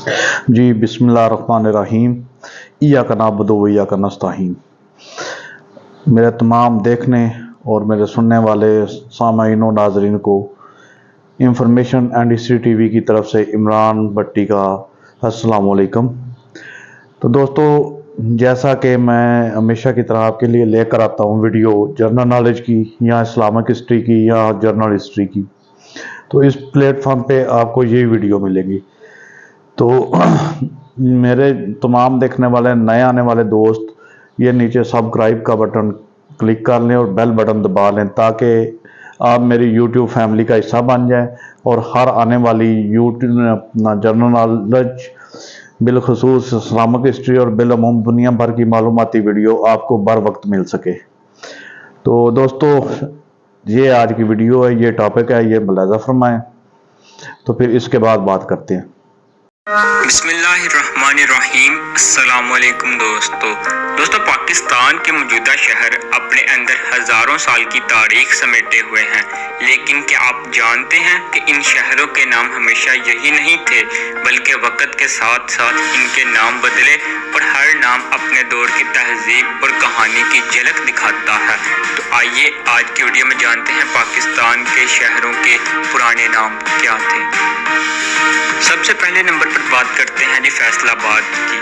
जी बिस्मिल्लाहिर्रहमानिर्रहीम। इय्याका नअबुदु व इय्याका नस्तईन। मेरे तमाम देखने और मेरे सुनने वाले सामाईन और नाजरीन को इंफॉर्मेशन एंड हिस्ट्री टीवी की तरफ से इमरान भट्टी का अस्सलाम वालेकुम। तो दोस्तों, जैसा कि मैं हमेशा की तरह आपके लिए लेकर आता हूँ वीडियो जनरल नॉलेज की या इस्लामिक हिस्ट्री की या जर्नल हिस्ट्री की, तो इस प्लेटफॉर्म पे आपको यही वीडियो मिलेंगी। तो मेरे तमाम देखने वाले नए आने वाले दोस्त ये नीचे सब्सक्राइब का बटन क्लिक कर लें और बेल बटन दबा लें ताकि आप मेरी यूट्यूब फैमिली का हिस्सा बन जाएं और हर आने वाली यूट्यूब अपना जनरल नॉलेज बिलखसूस इस्लामिक हिस्ट्री और बिलअमूम दुनिया भर की मालूमाती वीडियो आपको बर वक्त मिल सके। तो दोस्तों, ये आज की वीडियो है, ये टॉपिक है, ये मुलाज़ा फरमाएं। तो फिर इसके बाद बात करते हैं। बिस्मिल्लाहिर्रहमानिर्रहीम। अस्सलाम वालेकुम दोस्तों, पाकिस्तान के मौजूदा शहर अपने अंदर हजारों साल की तारीख समेटे हुए हैं, लेकिन क्या आप जानते हैं कि इन शहरों के नाम हमेशा यही नहीं थे, बल्कि वक्त के साथ साथ इनके नाम बदले और हर नाम अपने दौर की तहजीब और कहानी की झलक दिखाता है। तो आइए आज की वीडियो में जानते हैं पाकिस्तान के शहरों के पुराने नाम क्या थे। सबसे पहले नंबर पर बात करते हैं जी फैसलाबाद की।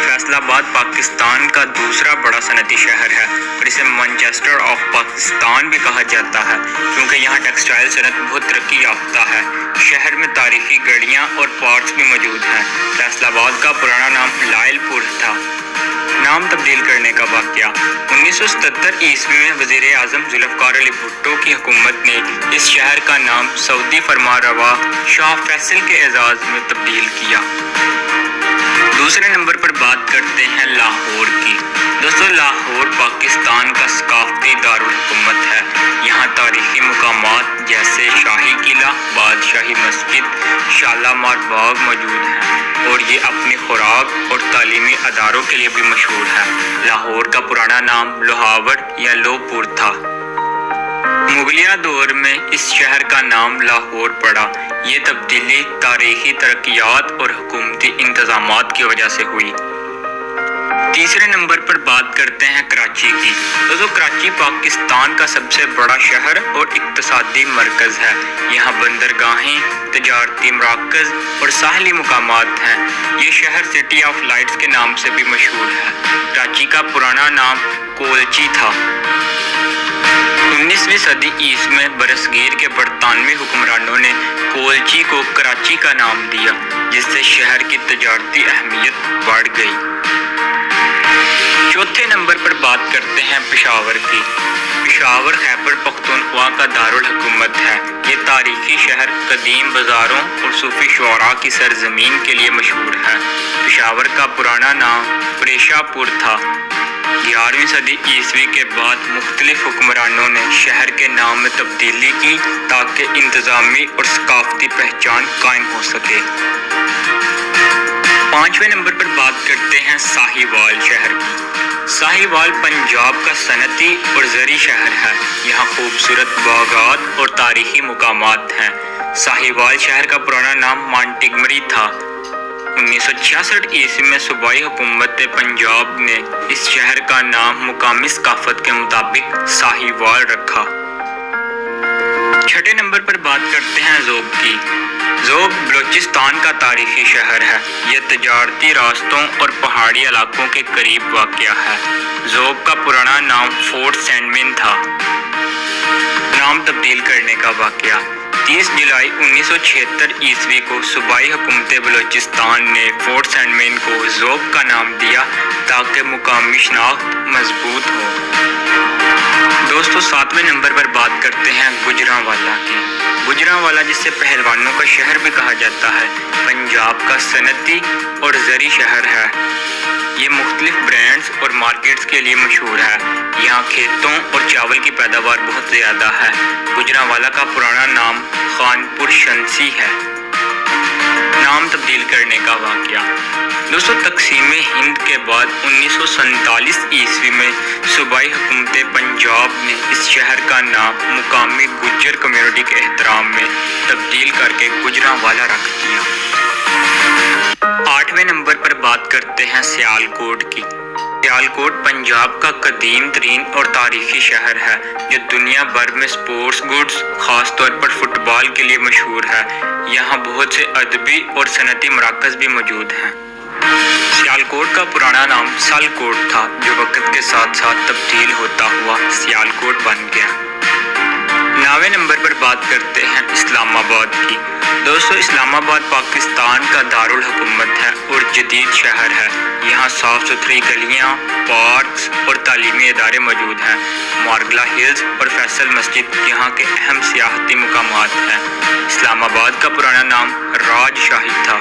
फैसलाबाद पाकिस्तान का दूसरा बड़ा सनती शहर है और इसे मैनचेस्टर ऑफ पाकिस्तान भी कहा जाता है, क्योंकि यहाँ टेक्सटाइल सनत बहुत तरक्की याफ्ता है। शहर में तारीखी गलियाँ और पार्क्स भी मौजूद हैं। फैसलाबाद का पुराना नाम लायलपुर था। नाम तब्दील करने का वाक़या 1977 ईस्वी में वज़ीर आज़म जुल्फ़िकार अली भुट्टो की हुकूमत ने इस शहर का नाम सऊदी फरमारवा शाह फैसल के एजाज़ में तब्दील किया। दूसरे नंबर पर बात करते हैं लाहौर की। दोस्तों, लाहौर पाकिस्तान का सकाफती दारुल हुकूमत है। यहाँ तारीखी मुकामात जैसे शाही किला, बादशाही मस्जिद, शालामार बाग मौजूद हैं और ये अपनी खुराक और तालीमी अदारों के लिए भी मशहूर है। लाहौर का पुराना नाम लोहावड़ या लोहपुर था। मुगलिया दौर में इस शहर का नाम लाहौर पड़ा। ये तब्दीली तारीखी तरक्कियात और हुकूमती इंतजामात की वजह से हुई। तीसरे नंबर पर बात करते हैं कराची की। दोस्तों, कराची पाकिस्तान का सबसे बड़ा शहर और इक्तसादी मरकज है। यहाँ बंदरगाहें, तजारती मराकज़ और साहली मुकामात हैं। ये शहर सिटी ऑफ लाइट्स के नाम से भी मशहूर है। कराची का पुराना नाम कोलची था। 19वीं सदी ईस्वी में बरसगीर के बरतानवी हुक्मरानों ने कोलची को कराची का नाम दिया, जिससे शहर की तजारती अहमियत बढ़ गई। चौथे नंबर पर बात करते हैं पेशावर की। पेशावर खैबर पख्तूनख्वा का दारुल हुकूमत है। ये तारीखी शहर कदीम बाज़ारों और सूफी शुअरा की सरजमीन के लिए मशहूर है। पेशावर का पुराना नाम परेशापुर था। 11वीं सदी ईस्वी के बाद मुख्तलिफ हुक्मरानों ने शहर के नाम में तब्दीली की ताकि इंतज़ामी और सकाफती पहचान कायम हो सके। पांचवें नंबर पर बात करते हैं साहिवाल शहर की। साहिवाल पंजाब का सनती और ज़री शहर है। यहाँ खूबसूरत बागात और तारीखी मुकामात हैं। साहिवाल शहर का पुराना नाम मॉन्टेगमरी था। 1966 ईस्वी में सूबाई हुकूमत पंजाब ने इस शहर का नाम मुकामी सकाफत के मुताबिक साहिवाल रखा। छठे नंबर पर बात करते हैं ज़ोब की। ज़ोब बलूचिस्तान का तारीखी शहर है। यह तजारती रास्तों और पहाड़ी इलाकों के करीब वाक़या है। ज़ोब का पुराना नाम फोर्ट सैंडमिन था। नाम तब्दील करने का वाक़या 30 जुलाई 1976 ईस्वी को सूबाई हुकूमत बलूचिस्तान ने फोर्ट सैंडमिन को ज़ोब का नाम दिया ताकि मुकामी शनाख्त मजबूत हो। दोस्तों, सातवें नंबर पर बात करते हैं गुजरांवाला की। गुजरांवाला, जिसे पहलवानों का शहर भी कहा जाता है, पंजाब का सनती और ज़री शहर है। ये मुख्तलिफ ब्रांड्स और मार्केट्स के लिए मशहूर है। यहाँ खेतों और चावल की पैदावार बहुत ज़्यादा है। गुजरांवाला का पुराना नाम खानपुर शंसी है। नाम तब्दील करने का वाक़या दोस्तों, तकसीम हिंद के बाद 1947 ईस्वी में सूबाई हुकूमत पंजाब ने इस शहर का नाम मुकामी गुज्जर कम्युनिटी के एहतराम में तब्दील करके गुजरांवाला रख दिया। बात करते हैं सियालकोट की। सियालकोट पंजाब का कदीम तरीन और तारीखी शहर है जो दुनिया भर में स्पोर्ट्स गुड्स खास तौर पर फुटबॉल के लिए मशहूर है। यहाँ बहुत से अदबी और सनती मराकज़ भी मौजूद हैं। सियालकोट का पुराना नाम सालकोट था जो वक्त के साथ साथ तब्दील होता हुआ सियालकोट बन गया। 9वें नंबर पर बात करते हैं इस्लामाबाद की। दोस्तों, इस्लामाबाद पाकिस्तान का दारुल हुकूमत है और जदीद शहर है। यहाँ साफ सुथरी गलियाँ, पार्क्स और तालीमी इदारे मौजूद हैं। मार्गला हिल्स और फैसल मस्जिद यहाँ के अहम सियाहती मुकामात हैं। इस्लामाबाद का पुराना नाम राजशाही था।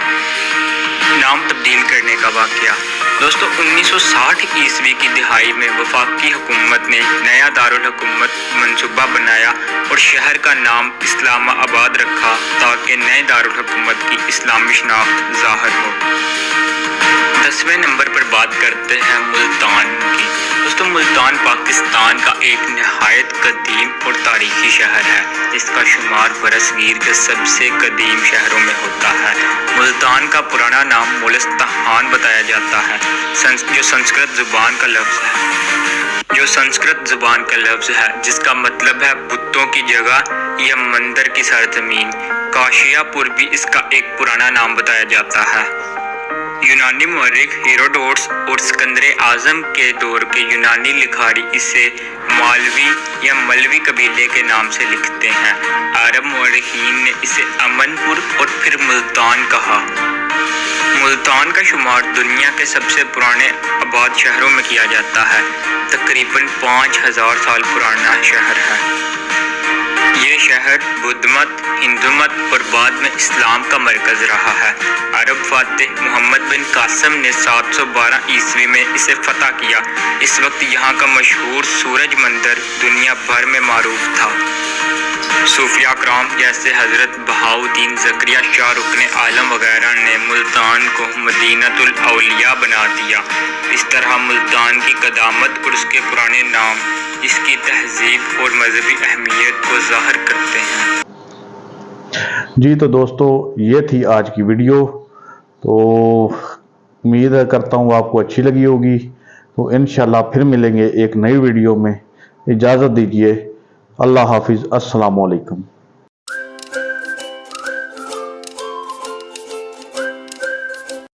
नाम तब्दील करने का वाक़या। दोस्तों, 1960 ईस्वी की दिहाई में वफाकी हुकूमत ने नया दारुल हुकूमत मंसूबा बनाया और शहर का नाम इस्लामाबाद रखा ताकि नए दारुल हुकूमत की इस्लामी शनाख्त ज़ाहिर हो। 10वें नंबर पर बात करते हैं मुल्तान की। दोस्तों, मुल्तान पाकिस्तान का एक नहायत कदीम और तारीखी शहर है। इसका शुमार बरसगीर के सबसे कदीम शहरों में होता है। मुल्तान का पुराना नाम मुलस्तान बताया जाता है जो संस्कृत जुबान का लफ्ज़ है जिसका मतलब है बुतों की जगह या मंदिर की सरजमीन। काशियापुर भी इसका एक पुराना नाम बताया जाता है। यूनानी मुअर्रिख हेरोडोटस और सिकंदर आज़म के दौर के यूनानी लिखारी इसे मालवी या मलवी कबीले के नाम से लिखते हैं। अरब मुअर्रिखीन ने इसे अमनपुर और फिर मुल्तान कहा। मुल्तान का शुमार दुनिया के सबसे पुराने आबाद शहरों में किया जाता है। तकरीबन 5000 साल पुराना शहर है। ये शहर बुद्ध मत, हिंदू मत और बाद में इस्लाम का मरकज़ रहा है। अरब फातिह मोहम्मद बिन कासिम ने 712 ईस्वी में इसे फतह किया। इस वक्त यहाँ का मशहूर सूरज मंदिर दुनिया भर में मारूफ था। सूफिया कराम जैसे हज़रत बहाउद्दीन ज़करिया शाह रुकने आलम वगैरह ने मुल्तान को मदीनतुल औलिया बना दिया। इस तरह मुल्तान की कदामत और उसके पुराने नाम इसकी तहजीब और मजहबी अहमियत को ज़ाहिर करते हैं। जी तो दोस्तों, ये थी आज की वीडियो। तो उम्मीद करता हूँ आपको अच्छी लगी होगी। तो इंशाल्लाह फिर मिलेंगे एक नई वीडियो में। इजाज़त दीजिए। अल्लाह हाफिज़। अस्सलामु अलैकुम।